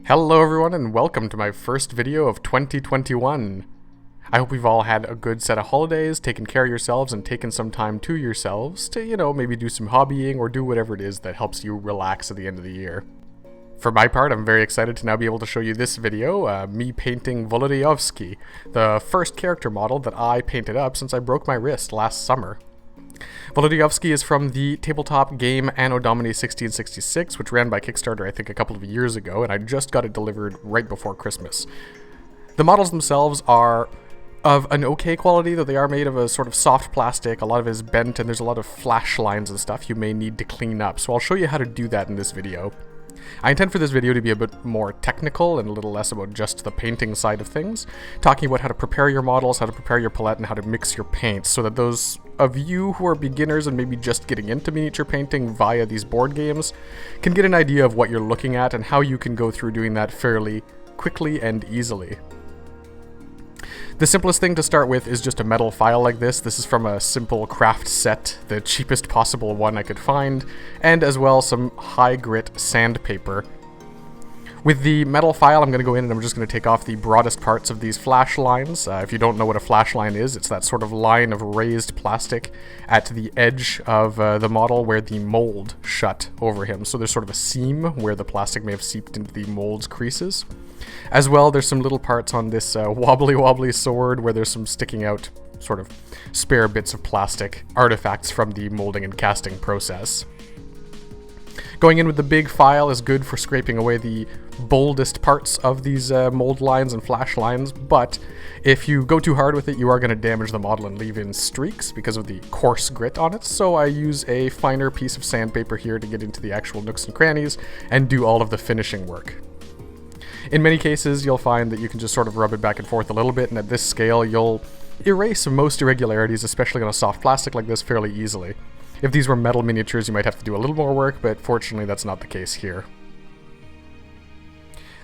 Hello everyone and welcome to my first video of 2021. I hope we've all had a good set of holidays, taken care of yourselves and taken some time to yourselves to, maybe do some hobbying or do whatever it is that helps you relax at the end of the year. For my part, I'm very excited to now be able to show you this video, me painting Wołodyjowski, the first character model that I painted up since I broke my wrist last summer. Wołodyjowski is from the tabletop game Anno Domini 1666, which ran by Kickstarter I think a couple of years ago, and I just got it delivered right before Christmas. The models themselves are of an okay quality, though they are made of a sort of soft plastic. A lot of it is bent, and there's a lot of flash lines and stuff you may need to clean up, so I'll show you how to do that in this video. I intend for this video to be a bit more technical and a little less about just the painting side of things, talking about how to prepare your models, how to prepare your palette, and how to mix your paints, so that those of you who are beginners and maybe just getting into miniature painting via these board games can get an idea of what you're looking at and how you can go through doing that fairly quickly and easily. The simplest thing to start with is just a metal file like this. This is from a simple craft set, the cheapest possible one I could find, and as well some high grit sandpaper. With the metal file, I'm going to go in and I'm just going to take off the broadest parts of these flash lines. If you don't know what a flash line is, it's that sort of line of raised plastic at the edge of the model where the mold shut over him. So there's sort of a seam where the plastic may have seeped into the mold's creases. As well, there's some little parts on this wobbly sword where there's some sticking out sort of spare bits of plastic artifacts from the molding and casting process. Going in with the big file is good for scraping away the boldest parts of these mold lines and flash lines, but if you go too hard with it, you are going to damage the model and leave in streaks because of the coarse grit on it, so I use a finer piece of sandpaper here to get into the actual nooks and crannies and do all of the finishing work. In many cases, you'll find that you can just sort of rub it back and forth a little bit, and at this scale, you'll erase most irregularities, especially on a soft plastic like this, fairly easily. If these were metal miniatures, you might have to do a little more work, but fortunately that's not the case here.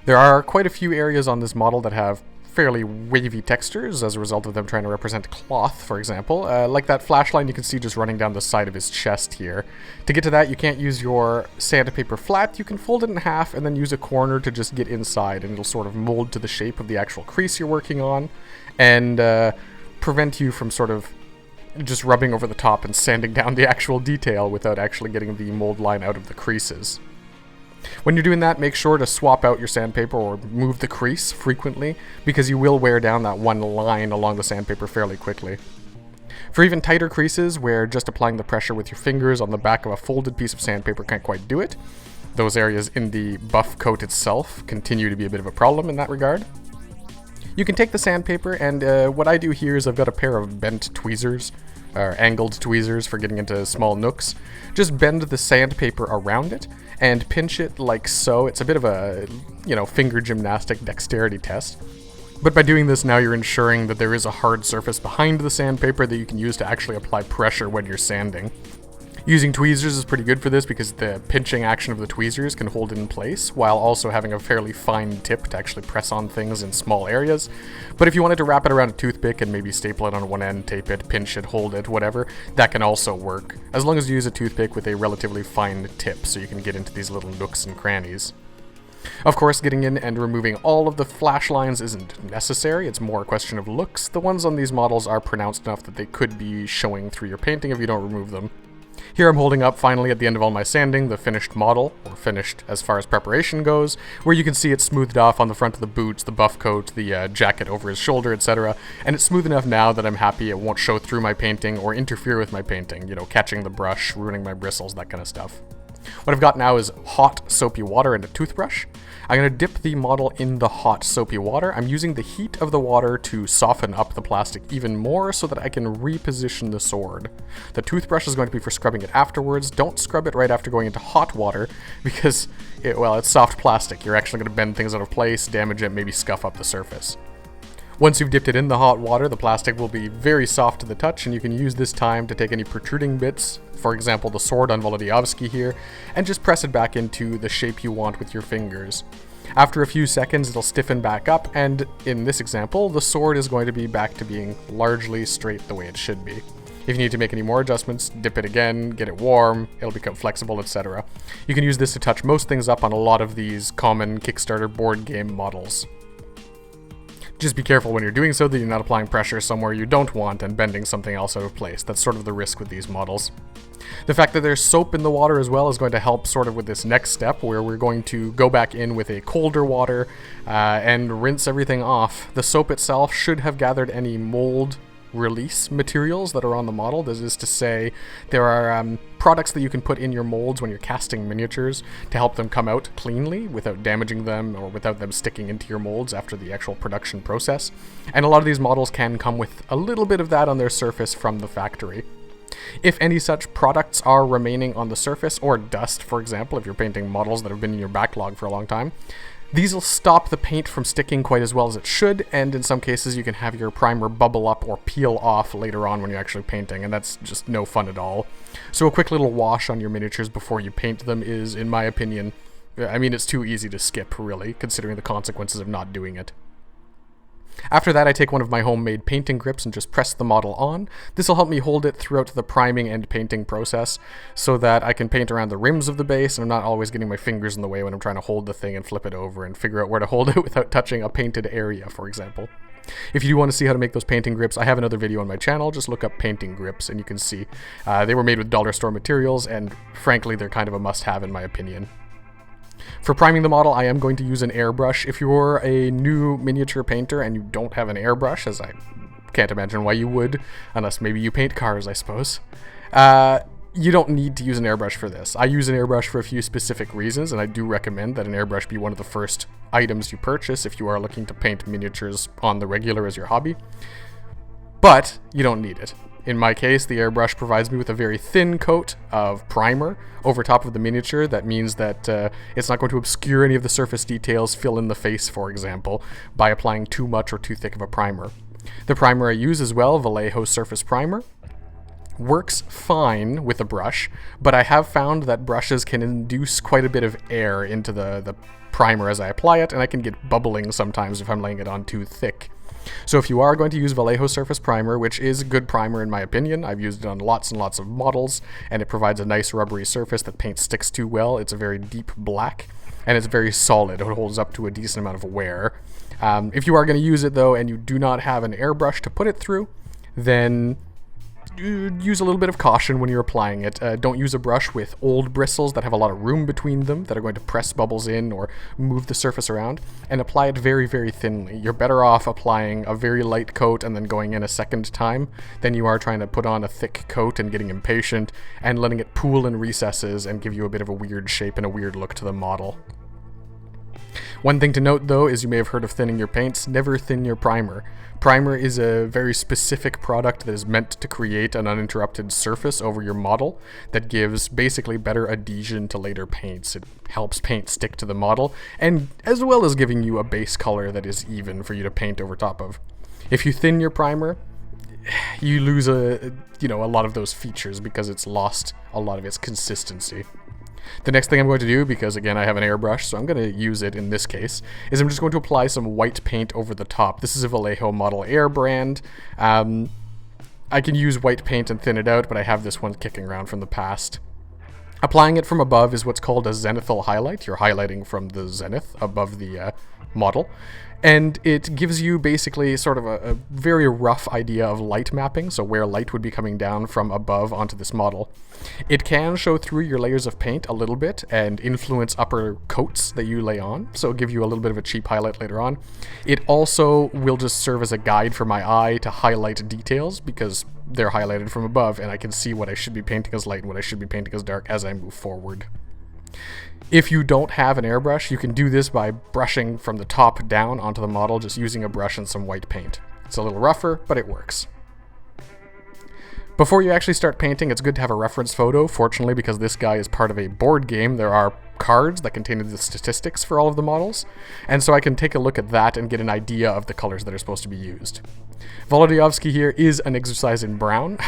There are quite a few areas on this model that have fairly wavy textures as a result of them trying to represent cloth, for example. Like that flash line you can see just running down the side of his chest here. To get to that, you can't use your sandpaper flat. You can fold it in half and then use a corner to just get inside, and it'll sort of mold to the shape of the actual crease you're working on and prevent you from sort of just rubbing over the top and sanding down the actual detail without actually getting the mold line out of the creases. When you're doing that, make sure to swap out your sandpaper or move the crease frequently, because you will wear down that one line along the sandpaper fairly quickly. For even tighter creases, where just applying the pressure with your fingers on the back of a folded piece of sandpaper can't quite do it, those areas in the buff coat itself continue to be a bit of a problem in that regard. You can take the sandpaper, and what I do here is I've got a pair of bent tweezers, or angled tweezers for getting into small nooks. Just bend the sandpaper around it and pinch it like so. It's a bit of a, finger gymnastic dexterity test. But by doing this now, you're ensuring that there is a hard surface behind the sandpaper that you can use to actually apply pressure when you're sanding. Using tweezers is pretty good for this because the pinching action of the tweezers can hold it in place while also having a fairly fine tip to actually press on things in small areas. But if you wanted to wrap it around a toothpick and maybe staple it on one end, tape it, pinch it, hold it, whatever, that can also work, as long as you use a toothpick with a relatively fine tip so you can get into these little nooks and crannies. Of course, getting in and removing all of the flash lines isn't necessary, it's more a question of looks. The ones on these models are pronounced enough that they could be showing through your painting if you don't remove them. Here I'm holding up, finally, at the end of all my sanding, the finished model, or finished as far as preparation goes, where you can see it smoothed off on the front of the boots, the buff coat, the jacket over his shoulder, etc. And it's smooth enough now that I'm happy it won't show through my painting or interfere with my painting, catching the brush, ruining my bristles, that kind of stuff. What I've got now is hot, soapy water and a toothbrush. I'm going to dip the model in the hot, soapy water. I'm using the heat of the water to soften up the plastic even more so that I can reposition the sword. The toothbrush is going to be for scrubbing it afterwards. Don't scrub it right after going into hot water because, it's soft plastic. You're actually going to bend things out of place, damage it, maybe scuff up the surface. Once you've dipped it in the hot water, the plastic will be very soft to the touch, and you can use this time to take any protruding bits, for example the sword on Wołodyjowski here, and just press it back into the shape you want with your fingers. After a few seconds, it'll stiffen back up, and in this example, the sword is going to be back to being largely straight the way it should be. If you need to make any more adjustments, dip it again, get it warm, it'll become flexible, etc. You can use this to touch most things up on a lot of these common Kickstarter board game models. Just be careful when you're doing so that you're not applying pressure somewhere you don't want and bending something else out of place. That's sort of the risk with these models. The fact that there's soap in the water as well is going to help sort of with this next step, where we're going to go back in with a colder water and rinse everything off. The soap itself should have gathered any mold release materials that are on the model. This is to say, there are products that you can put in your molds when you're casting miniatures to help them come out cleanly without damaging them or without them sticking into your molds after the actual production process. And a lot of these models can come with a little bit of that on their surface from the factory. If any such products are remaining on the surface, or dust, for example, if you're painting models that have been in your backlog for a long time, these will stop the paint from sticking quite as well as it should, and in some cases you can have your primer bubble up or peel off later on when you're actually painting, and that's just no fun at all. So a quick little wash on your miniatures before you paint them is, in my opinion, I mean, it's too easy to skip, really, considering the consequences of not doing it. After that, I take one of my homemade painting grips and just press the model on. This will help me hold it throughout the priming and painting process so that I can paint around the rims of the base and I'm not always getting my fingers in the way when I'm trying to hold the thing and flip it over and figure out where to hold it without touching a painted area, for example. If you do want to see how to make those painting grips, I have another video on my channel. Just look up painting grips and you can see they were made with dollar store materials, and frankly, they're kind of a must-have in my opinion. For priming the model, I am going to use an airbrush. If you're a new miniature painter and you don't have an airbrush, as I can't imagine why you would, unless maybe you paint cars, I suppose, you don't need to use an airbrush for this. I use an airbrush for a few specific reasons, and I do recommend that an airbrush be one of the first items you purchase if you are looking to paint miniatures on the regular as your hobby. But you don't need it. In my case, the airbrush provides me with a very thin coat of primer over top of the miniature. That means that it's not going to obscure any of the surface details, fill in the face, for example, by applying too much or too thick of a primer. The primer I use as well, Vallejo Surface Primer, works fine with a brush, but I have found that brushes can induce quite a bit of air into the primer as I apply it, and I can get bubbling sometimes if I'm laying it on too thick. So if you are going to use Vallejo Surface Primer, which is a good primer in my opinion, I've used it on lots and lots of models, and it provides a nice rubbery surface that paint sticks to well. It's a very deep black, and it's very solid. It holds up to a decent amount of wear. If you are going to use it though, and you do not have an airbrush to put it through, then use a little bit of caution when you're applying it. Don't use a brush with old bristles that have a lot of room between them that are going to press bubbles in or move the surface around, and apply it very, very thinly. You're better off applying a very light coat and then going in a second time than you are trying to put on a thick coat and getting impatient and letting it pool in recesses and give you a bit of a weird shape and a weird look to the model. One thing to note though is you may have heard of thinning your paints. Never thin your primer. Primer is a very specific product that is meant to create an uninterrupted surface over your model that gives basically better adhesion to later paints. It helps paint stick to the model, and as well as giving you a base color that is even for you to paint over top of. If you thin your primer, you lose a lot of those features because it's lost a lot of its consistency. The next thing I'm going to do, because again I have an airbrush, so I'm going to use it in this case, is I'm just going to apply some white paint over the top. This is a Vallejo Model Air brand. I can use white paint and thin it out, but I have this one kicking around from the past. Applying it from above is what's called a zenithal highlight. You're highlighting from the zenith above the model. And it gives you basically sort of a very rough idea of light mapping, so where light would be coming down from above onto this model. It can show through your layers of paint a little bit and influence upper coats that you lay on, so it'll give you a little bit of a cheap highlight later on. It also will just serve as a guide for my eye to highlight details because they're highlighted from above and I can see what I should be painting as light and what I should be painting as dark as I move forward. If you don't have an airbrush, you can do this by brushing from the top down onto the model, just using a brush and some white paint. It's a little rougher, but it works. Before you actually start painting, it's good to have a reference photo. Fortunately, because this guy is part of a board game, there are cards that contain the statistics for all of the models, and so I can take a look at that and get an idea of the colors that are supposed to be used. Wołodyjowski here is an exercise in brown,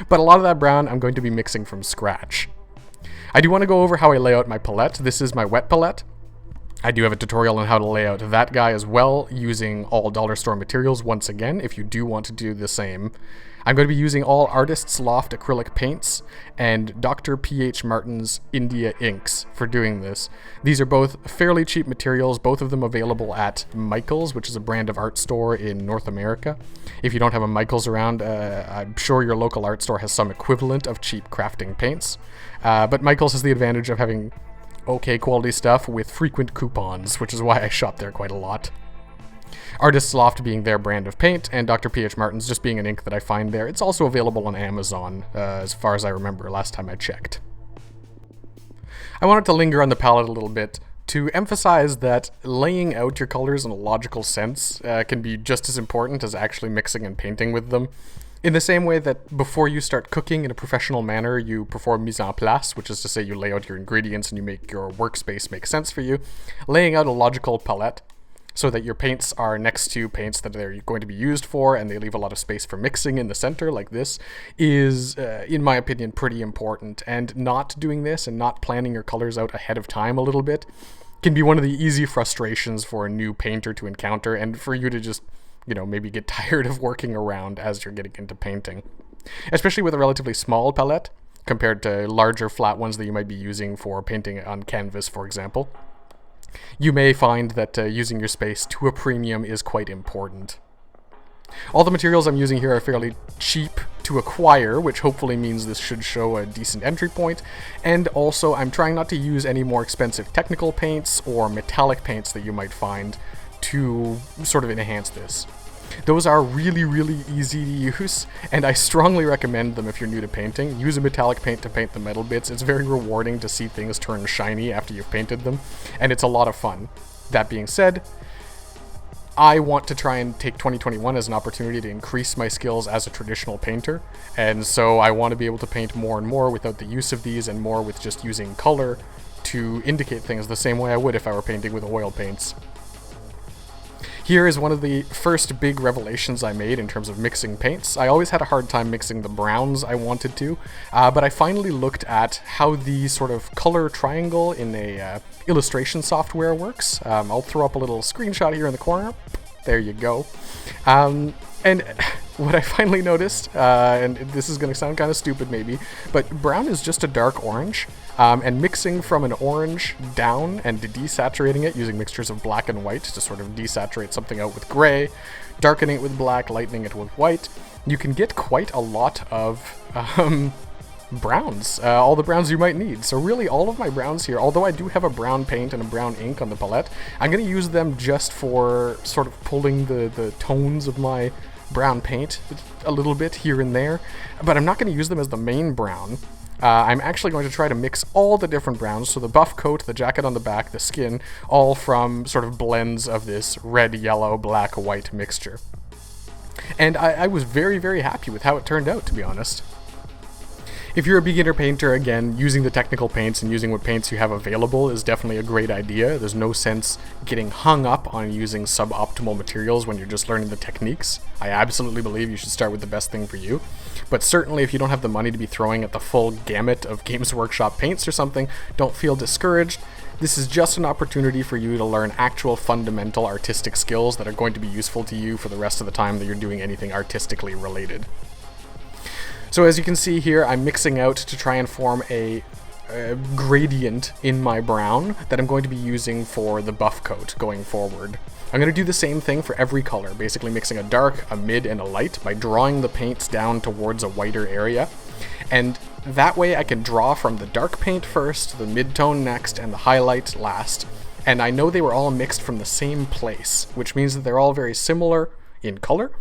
but a lot of that brown I'm going to be mixing from scratch. I do want to go over how I lay out my palette. This is my wet palette. I do have a tutorial on how to lay out that guy as well, using all dollar store materials once again, if you do want to do the same. I'm going to be using all Artist's Loft acrylic paints and Dr. P.H. Martin's India inks for doing this. These are both fairly cheap materials, both of them available at Michael's, which is a brand of art store in North America. If you don't have a Michael's around, I'm sure your local art store has some equivalent of cheap crafting paints. But Michael's has the advantage of having okay quality stuff with frequent coupons, which is why I shop there quite a lot. Artist's Loft being their brand of paint, and Dr. P.H. Martin's just being an ink that I find there. It's also available on Amazon, as far as I remember last time I checked. I wanted to linger on the palette a little bit to emphasize that laying out your colors in a logical sense can be just as important as actually mixing and painting with them. In the same way that before you start cooking in a professional manner, you perform mise en place, which is to say you lay out your ingredients and you make your workspace make sense for you, laying out a logical palette so that your paints are next to paints that they're going to be used for and they leave a lot of space for mixing in the center like this is, in my opinion, pretty important. And not doing this and not planning your colors out ahead of time a little bit can be one of the easy frustrations for a new painter to encounter and for you to just, maybe get tired of working around as you're getting into painting. Especially with a relatively small palette compared to larger flat ones that you might be using for painting on canvas, for example. You may find that using your space to a premium is quite important. All the materials I'm using here are fairly cheap to acquire, which hopefully means this should show a decent entry point, and also I'm trying not to use any more expensive technical paints or metallic paints that you might find to sort of enhance this. Those are really, really easy to use, and I strongly recommend them if you're new to painting. Use a metallic paint to paint the metal bits. It's very rewarding to see things turn shiny after you've painted them, and it's a lot of fun. That being said, I want to try and take 2021 as an opportunity to increase my skills as a traditional painter, and so I want to be able to paint more and more without the use of these and more with just using color to indicate things the same way I would if I were painting with oil paints. Here is one of the first big revelations I made in terms of mixing paints. I always had a hard time mixing the browns I wanted to, but I finally looked at how the sort of color triangle in a illustration software works. I'll throw up a little screenshot here in the corner. There you go. And what I finally noticed, and this is going to sound kind of stupid maybe, but brown is just a dark orange. And mixing from an orange down and desaturating it using mixtures of black and white to sort of desaturate something out with gray, darkening it with black, lightening it with white, you can get quite a lot of browns, all the browns you might need. So really all of my browns here, although I do have a brown paint and a brown ink on the palette, I'm going to use them just for sort of pulling the tones of my brown paint a little bit here and there, but I'm not going to use them as the main brown. I'm actually going to try to mix all the different browns, so the buff coat, the jacket on the back, the skin, all from sort of blends of this red, yellow, black, white mixture. And I was very, very happy with how it turned out, to be honest. If you're a beginner painter, again, using the technical paints and using what paints you have available is definitely a great idea. There's no sense getting hung up on using suboptimal materials when you're just learning the techniques. I absolutely believe you should start with the best thing for you. But certainly if you don't have the money to be throwing at the full gamut of Games Workshop paints or something, don't feel discouraged. This is just an opportunity for you to learn actual fundamental artistic skills that are going to be useful to you for the rest of the time that you're doing anything artistically related. So as you can see here, I'm mixing out to try and form a gradient in my brown that I'm going to be using for the buff coat going forward. I'm going to do the same thing for every color, basically mixing a dark, a mid, and a light by drawing the paints down towards a whiter area. And that way I can draw from the dark paint first, the mid-tone next, and the highlight last. And I know they were all mixed from the same place, which means that they're all very similar in color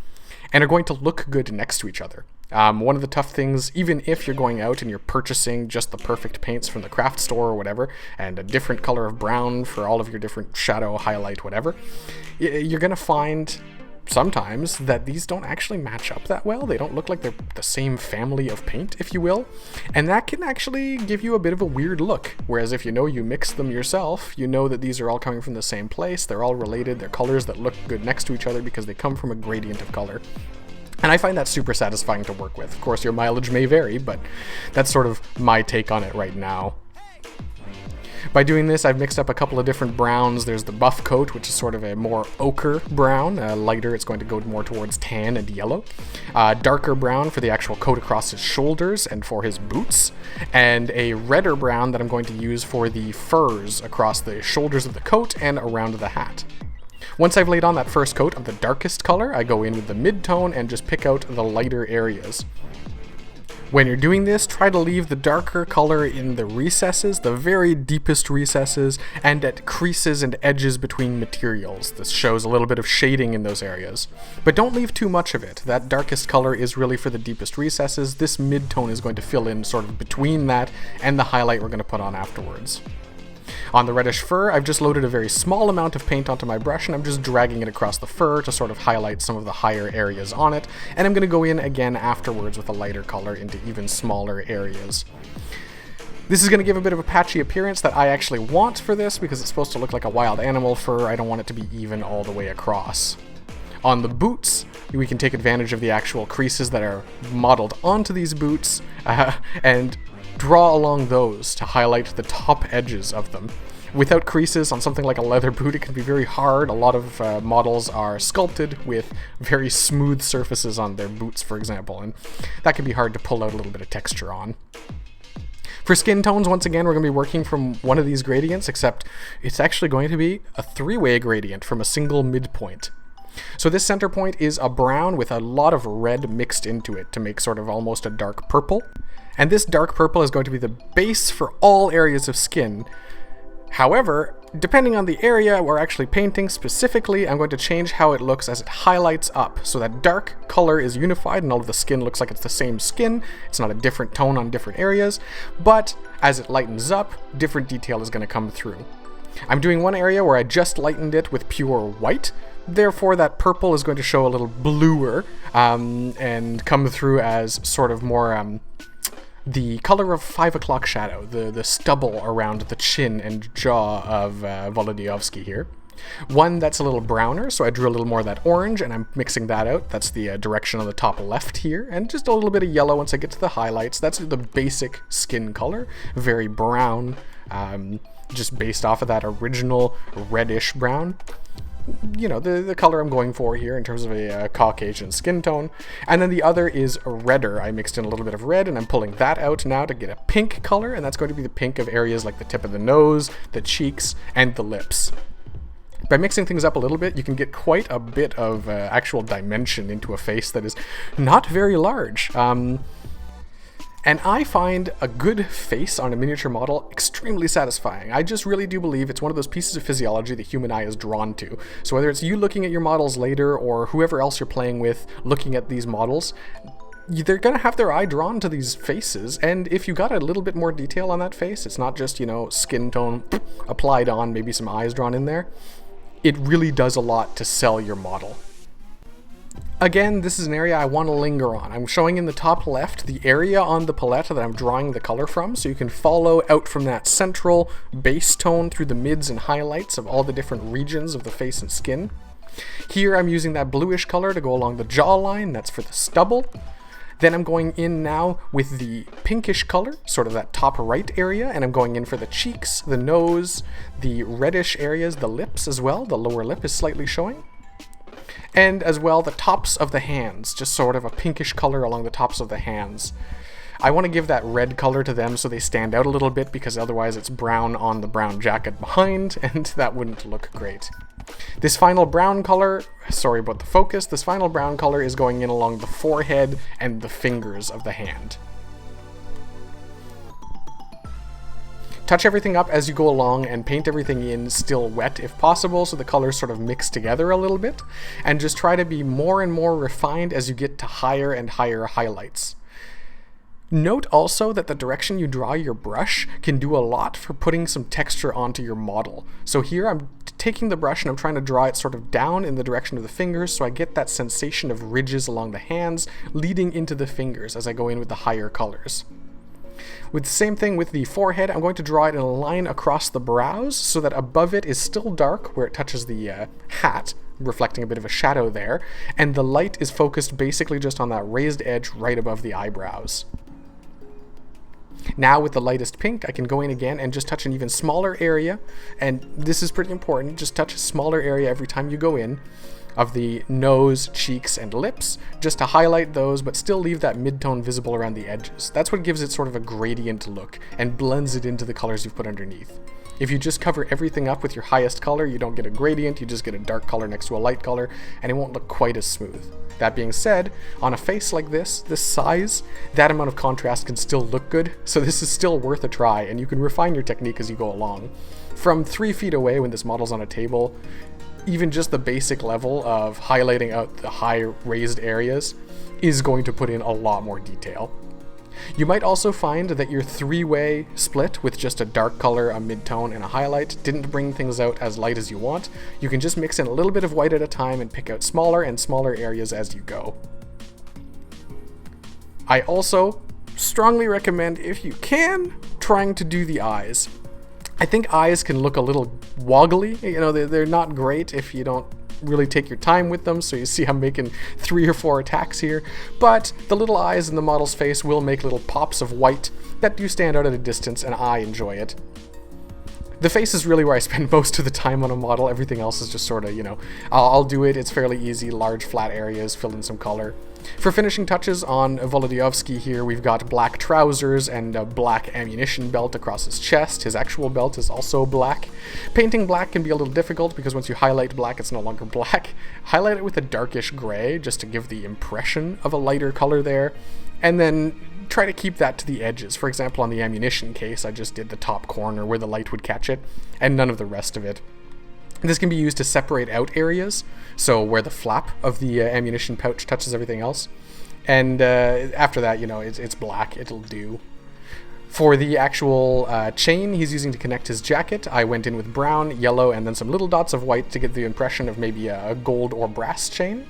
and are going to look good next to each other. One of the tough things, even if you're going out and you're purchasing just the perfect paints from the craft store or whatever, and a different color of brown for all of your different shadow, highlight, whatever, you're going to find sometimes that these don't actually match up that well. They don't look like they're the same family of paint, if you will, and that can actually give you a bit of a weird look. Whereas if you know you mix them yourself, you know that these are all coming from the same place, they're all related, they're colors that look good next to each other because they come from a gradient of color. And I find that super satisfying to work with. Of course, your mileage may vary, but that's sort of my take on it right now. By doing this, I've mixed up a couple of different browns. There's the buff coat, which is sort of a more ochre brown. Lighter, it's going to go more towards tan and yellow. Darker brown for the actual coat across his shoulders and for his boots. And a redder brown that I'm going to use for the furs across the shoulders of the coat and around the hat. Once I've laid on that first coat of the darkest color, I go in with the mid-tone and just pick out the lighter areas. When you're doing this, try to leave the darker color in the recesses, the very deepest recesses, and at creases and edges between materials. This shows a little bit of shading in those areas. But don't leave too much of it. That darkest color is really for the deepest recesses. This mid-tone is going to fill in sort of between that and the highlight we're going to put on afterwards. On the reddish fur, I've just loaded a very small amount of paint onto my brush and I'm just dragging it across the fur to sort of highlight some of the higher areas on it, and I'm going to go in again afterwards with a lighter color into even smaller areas. This is going to give a bit of a patchy appearance that I actually want for this because it's supposed to look like a wild animal fur. I don't want it to be even all the way across. On the boots, we can take advantage of the actual creases that are modeled onto these boots and draw along those to highlight the top edges of them. Without creases on something like a leather boot, it can be very hard. A lot of models are sculpted with very smooth surfaces on their boots, for example, and that can be hard to pull out a little bit of texture on. For skin tones, once again, we're going to be working from one of these gradients, except it's actually going to be a three-way gradient from a single midpoint. So this center point is a brown with a lot of red mixed into it to make sort of almost a dark purple. And this dark purple is going to be the base for all areas of skin. However, depending on the area we're actually painting specifically, I'm going to change how it looks as it highlights up. So that dark color is unified and all of the skin looks like it's the same skin. It's not a different tone on different areas. But as it lightens up, different detail is going to come through. I'm doing one area where I just lightened it with pure white. Therefore, that purple is going to show a little bluer and come through as sort of more the color of 5 o'clock shadow, the stubble around the chin and jaw of Wołodyjowski here. One that's a little browner, so I drew a little more of that orange, and I'm mixing that out. That's the direction on the top left here, and just a little bit of yellow once I get to the highlights. That's the basic skin color, very brown, just based off of that original reddish brown. You know, the color I'm going for here in terms of a Caucasian skin tone. And then the other is redder. I mixed in a little bit of red and I'm pulling that out now to get a pink color, and that's going to be the pink of areas like the tip of the nose, the cheeks, and the lips. By mixing things up a little bit, you can get quite a bit of actual dimension into a face that is not very large. And I find a good face on a miniature model extremely satisfying. I just really do believe it's one of those pieces of physiology the human eye is drawn to. So whether it's you looking at your models later or whoever else you're playing with looking at these models, they're going to have their eye drawn to these faces. And if you got a little bit more detail on that face, it's not just, skin tone applied on, maybe some eyes drawn in there. It really does a lot to sell your model. Again, this is an area I want to linger on. I'm showing in the top left the area on the palette that I'm drawing the color from, so you can follow out from that central base tone through the mids and highlights of all the different regions of the face and skin. Here I'm using that bluish color to go along the jawline, that's for the stubble. Then I'm going in now with the pinkish color, sort of that top right area, and I'm going in for the cheeks, the nose, the reddish areas, the lips as well. The lower lip is slightly showing. And as well, the tops of the hands, just sort of a pinkish color along the tops of the hands. I want to give that red color to them so they stand out a little bit, because otherwise it's brown on the brown jacket behind, and that wouldn't look great. This final brown color, sorry about the focus, this final brown color is going in along the forehead and the fingers of the hand. Touch everything up as you go along and paint everything in still wet if possible, so the colors sort of mix together a little bit, and just try to be more and more refined as you get to higher and higher highlights. Note also that the direction you draw your brush can do a lot for putting some texture onto your model. So here I'm taking the brush and I'm trying to draw it sort of down in the direction of the fingers, so I get that sensation of ridges along the hands leading into the fingers as I go in with the higher colors. With the same thing with the forehead, I'm going to draw it in a line across the brows so that above it is still dark where it touches the hat, reflecting a bit of a shadow there, and the light is focused basically just on that raised edge right above the eyebrows. Now with the lightest pink, I can go in again and just touch an even smaller area, and this is pretty important, just touch a smaller area every time you go in, of the nose, cheeks, and lips, just to highlight those, but still leave that mid-tone visible around the edges. That's what gives it sort of a gradient look, and blends it into the colors you've put underneath. If you just cover everything up with your highest color, you don't get a gradient, you just get a dark color next to a light color, and it won't look quite as smooth. That being said, on a face like this size, that amount of contrast can still look good, so this is still worth a try, and you can refine your technique as you go along. From 3 feet away when this model's on a table, even just the basic level of highlighting out the high raised areas is going to put in a lot more detail. You might also find that your 3-way split with just a dark color, a mid-tone, and a highlight didn't bring things out as light as you want. You can just mix in a little bit of white at a time and pick out smaller and smaller areas as you go. I also strongly recommend, if you can, trying to do the eyes. I think eyes can look a little woggly, they're not great if you don't really take your time with them, so you see I'm making 3 or 4 attacks here, but the little eyes in the model's face will make little pops of white that do stand out at a distance, and I enjoy it. The face is really where I spend most of the time on a model. Everything else is just sort of, I'll do it, it's fairly easy, large flat areas, fill in some color. For finishing touches on Wołodyjowski here, we've got black trousers and a black ammunition belt across his chest. His actual belt is also black. Painting black can be a little difficult because once you highlight black, it's no longer black. Highlight it with a darkish gray just to give the impression of a lighter color there, and then try to keep that to the edges. For example, on the ammunition case, I just did the top corner where the light would catch it, and none of the rest of it. This can be used to separate out areas, so where the flap of the ammunition pouch touches everything else. And after that, it's black, it'll do. For the actual chain he's using to connect his jacket, I went in with brown, yellow, and then some little dots of white to get the impression of maybe a gold or brass chain.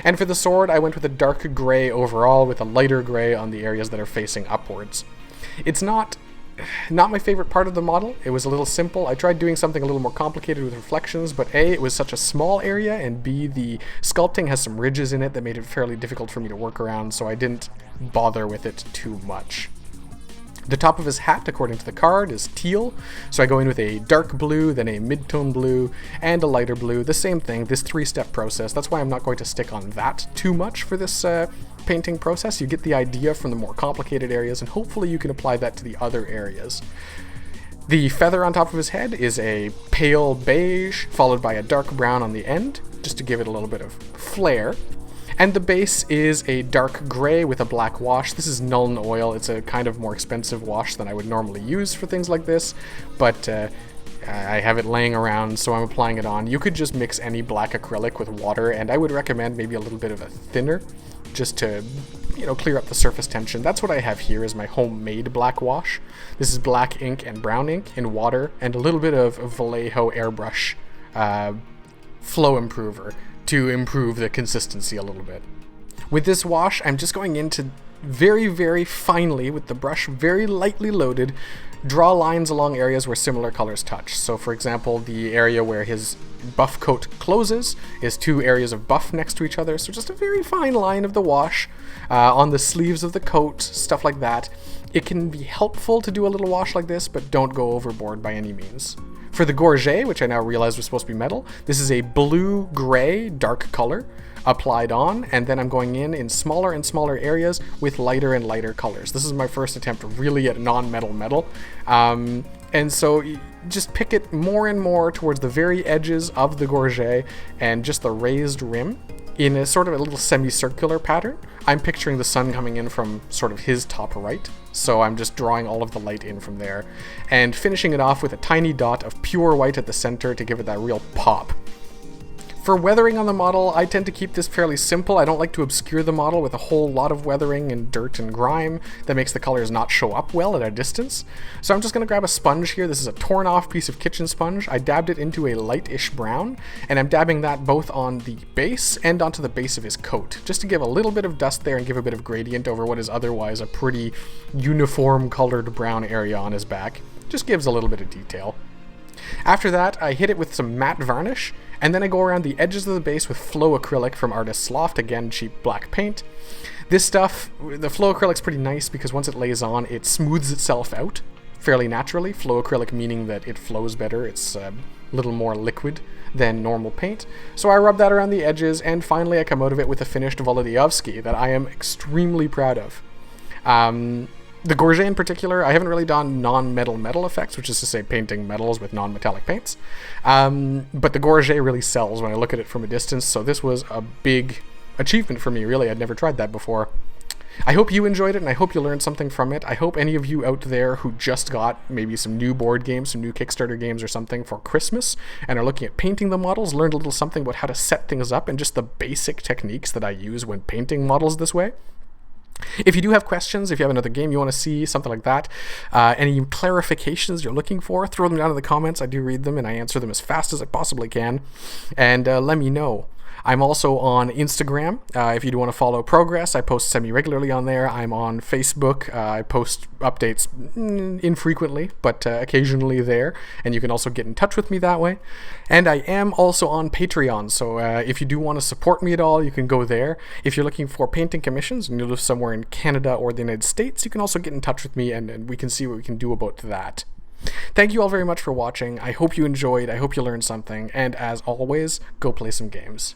And for the sword, I went with a dark gray overall with a lighter gray on the areas that are facing upwards. It's not my favorite part of the model. It was a little simple. I tried doing something a little more complicated with reflections, but A, it was such a small area, and B, the sculpting has some ridges in it that made it fairly difficult for me to work around, so I didn't bother with it too much. The top of his hat, according to the card, is teal, so I go in with a dark blue, then a mid-tone blue, and a lighter blue. The same thing, this 3-step process. That's why I'm not going to stick on that too much for this painting process. You get the idea from the more complicated areas, and hopefully you can apply that to the other areas. The feather on top of his head is a pale beige, followed by a dark brown on the end, just to give it a little bit of flair. And the base is a dark gray with a black wash. This is Nuln Oil. It's a kind of more expensive wash than I would normally use for things like this, but I have it laying around, so I'm applying it on. You could just mix any black acrylic with water, and I would recommend maybe a little bit of a thinner, just to, clear up the surface tension. That's what I have here is my homemade black wash. This is black ink and brown ink in water, and a little bit of Vallejo airbrush flow improver to improve the consistency a little bit. With this wash, I'm just going into very, very finely, with the brush very lightly loaded, draw lines along areas where similar colors touch. So for example, the area where his buff coat closes is 2 areas of buff next to each other, so just a very fine line of the wash on the sleeves of the coat, stuff like that. It can be helpful to do a little wash like this, but don't go overboard by any means. For the gorget, which I now realize was supposed to be metal, this is a blue-gray dark color applied on, and then I'm going in smaller and smaller areas with lighter and lighter colors. This is my first attempt really at non-metal metal, and so just pick it more and more towards the very edges of the gorget and just the raised rim in a sort of a little semicircular pattern. I'm picturing the sun coming in from sort of his top right, so I'm just drawing all of the light in from there and finishing it off with a tiny dot of pure white at the center to give it that real pop. For weathering on the model, I tend to keep this fairly simple. I don't like to obscure the model with a whole lot of weathering and dirt and grime that makes the colors not show up well at a distance. So I'm just going to grab a sponge here. This is a torn off piece of kitchen sponge. I dabbed it into a lightish brown, and I'm dabbing that both on the base and onto the base of his coat, just to give a little bit of dust there and give a bit of gradient over what is otherwise a pretty uniform colored brown area on his back. Just gives a little bit of detail. After that, I hit it with some matte varnish, and then I go around the edges of the base with flow acrylic from Artist's Loft, again cheap black paint. This stuff, the flow acrylic's pretty nice because once it lays on, it smooths itself out fairly naturally. Flow acrylic meaning that it flows better. It's a little more liquid than normal paint. So I rub that around the edges, and finally I come out of it with a finished Wołodyjowski that I am extremely proud of. The Gorget in particular, I haven't really done non-metal metal effects, which is to say painting metals with non-metallic paints. But the Gorget really sells when I look at it from a distance, so this was a big achievement for me, really. I'd never tried that before. I hope you enjoyed it, and I hope you learned something from it. I hope any of you out there who just got maybe some new board games, some new Kickstarter games or something for Christmas, and are looking at painting the models, learned a little something about how to set things up and just the basic techniques that I use when painting models this way. If you do have questions, if you have another game you want to see, something like that, any clarifications you're looking for, throw them down in the comments. I do read them and I answer them as fast as I possibly can. And let me know. I'm also on Instagram. If you do want to follow progress, I post semi-regularly on there. I'm on Facebook. I post updates infrequently, but occasionally there. And you can also get in touch with me that way. And I am also on Patreon. So if you do want to support me at all, you can go there. If you're looking for painting commissions and you live somewhere in Canada or the United States, you can also get in touch with me and we can see what we can do about that. Thank you all very much for watching. I hope you enjoyed. I hope you learned something. And as always, go play some games.